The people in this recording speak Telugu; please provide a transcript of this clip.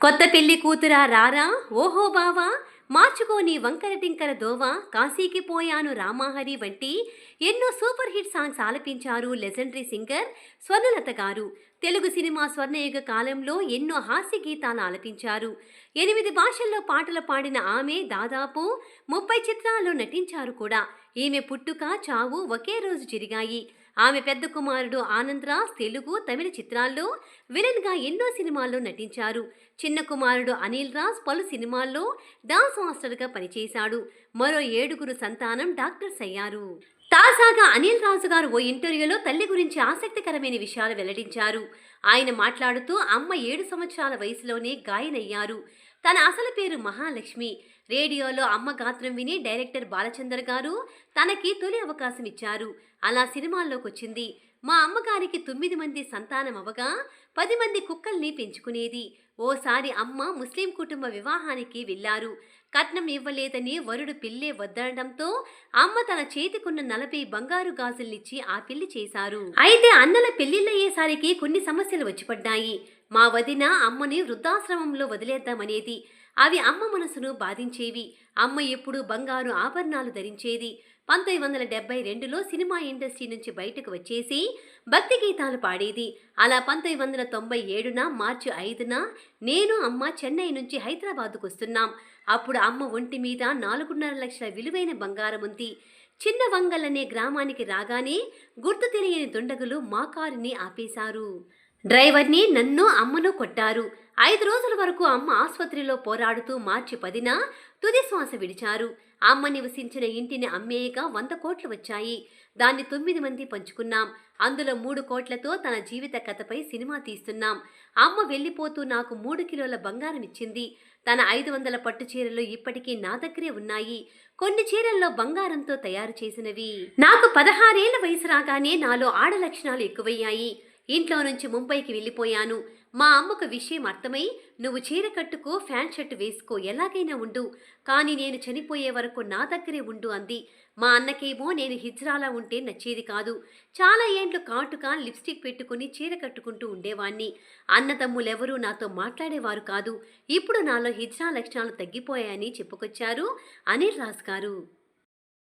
కొత్త పెళ్లి కూతురా రారా ఓహో బావా మార్చుకోని వంకర టింకర దోవా కాశీకి పోయాను రామాహరి వంటి ఎన్నో సూపర్ హిట్ సాంగ్స్ ఆలపించారు legendary singer Swarnalatha garu. Telugu cinema స్వర్ణయుగ కాలంలో ఎన్నో హాస్య గీతాలు ఆలపించారు. 8 భాషల్లో పాటలు పాడిన ఆమె దాదాపు 30 చిత్రాల్లో నటించారు కూడా. ఈమె పుట్టుక చావు ఒకే రోజు జరిగాయి. ఆమె పెద్ద కుమారుడు ఆనందరాజ్ తెలుగు తమిళ చిత్రాల్లో విలన్గా ఎన్నో సినిమాల్లో నటించారు. చిన్న కుమారుడు అనిల్ రాజ్ పలు సినిమాల్లో డాన్స్ మాస్టర్గా పనిచేశాడు. మరో 7 సంతానం డాక్టర్స్ అయ్యారు. తాజాగా అనిల్ రాజు గారు ఓ ఇంటర్వ్యూలో తల్లి గురించి ఆసక్తికరమైన విషయాలు వెల్లడించారు. ఆయన మాట్లాడుతూ అమ్మ 7 సంవత్సరాల వయసులోనే గాయనయ్యారు. తన అసలు పేరు మహాలక్ష్మి. రేడియోలో అమ్మ గాత్రం విని డైరెక్టర్ బాలచందర్ గారు తనకి తొలి అవకాశం ఇచ్చారు. అలా సినిమాల్లోకి వచ్చింది. మా అమ్మగారికి 9 మంది సంతానం అవగా 10 మంది కుక్కల్ని పెంచుకునేది. ఓసారి అమ్మ ముస్లిం కుటుంబ వివాహానికి వెళ్లారు. కట్నం ఇవ్వలేదని వరుడు పిల్లే వద్దడంతో అమ్మ తన చేతికున్న 40 బంగారు గాజుల్నిచ్చి ఆ పెళ్లి చేశారు. అయితే అన్నల పెళ్లిళ్ళయ్యేసరికి కొన్ని సమస్యలు వచ్చిపడ్డాయి. మా వదిన అమ్మని వృద్ధాశ్రమంలో వదిలేద్దామనేది. అవి అమ్మ మనసును బాధించేవి. అమ్మ ఎప్పుడూ బంగారు ఆభరణాలు ధరించేది. 1972లో సినిమా ఇండస్ట్రీ నుంచి బయటకు వచ్చేసి భక్తి గీతాలు పాడేది. అలా 1997 మార్చి 5న నేను అమ్మ చెన్నై నుంచి హైదరాబాద్కు వస్తున్నాం. అప్పుడు అమ్మ ఒంటి మీద 4.5 లక్షల విలువైన బంగారం ఉంది. చిన్న వంగల్ అనే గ్రామానికి రాగానే గుర్తు తెలియని దుండగులు మా కారుని ఆపేశారు. డ్రైవర్ని నన్ను అమ్మను కొట్టారు. 5 రోజుల వరకు అమ్మ ఆసుపత్రిలో పోరాడుతూ మార్చి 10న తుది శ్వాస విడిచారు. అమ్మ నివసించిన ఇంటిని అమ్మేయగా 100 కోట్లు వచ్చాయి. దాన్ని 9 మంది పంచుకున్నాం. అందులో 3 కోట్లతో తన జీవిత కథపై సినిమా తీస్తున్నాం. అమ్మ వెళ్ళిపోతూ నాకు 3 కిలోల బంగారం ఇచ్చింది. తన 500 పట్టు చీరలు ఇప్పటికీ నా దగ్గరే ఉన్నాయి. కొన్ని చీరల్లో బంగారంతో తయారు చేసినవి. నాకు 16 ఏళ్ల వయసు రాగానే నాలో ఆడ లక్షణాలు ఎక్కువయ్యాయి. ఇంట్లో నుంచి ముంబైకి వెళ్ళిపోయాను. మా అమ్మకు విషయం అర్థమై నువ్వు చీర కట్టుకో, ప్యాంట్ షర్ట్ వేసుకో, ఎలాగైనా ఉండు, కానీ నేను చనిపోయే వరకు నా దగ్గరే ఉండు అంది. మా అన్నకేమో నేను హిజ్రాలా ఉంటే నచ్చేది కాదు. చాలా ఏండ్లు కాటుగా లిప్స్టిక్ పెట్టుకుని చీర కట్టుకుంటూ ఉండేవాణ్ణి. అన్నదమ్ములెవరూ నాతో మాట్లాడేవారు కాదు. ఇప్పుడు నాలో హిజ్రా లక్షణాలు తగ్గిపోయాయని చెప్పుకొచ్చారు అనిల్ రాజ్ గారు.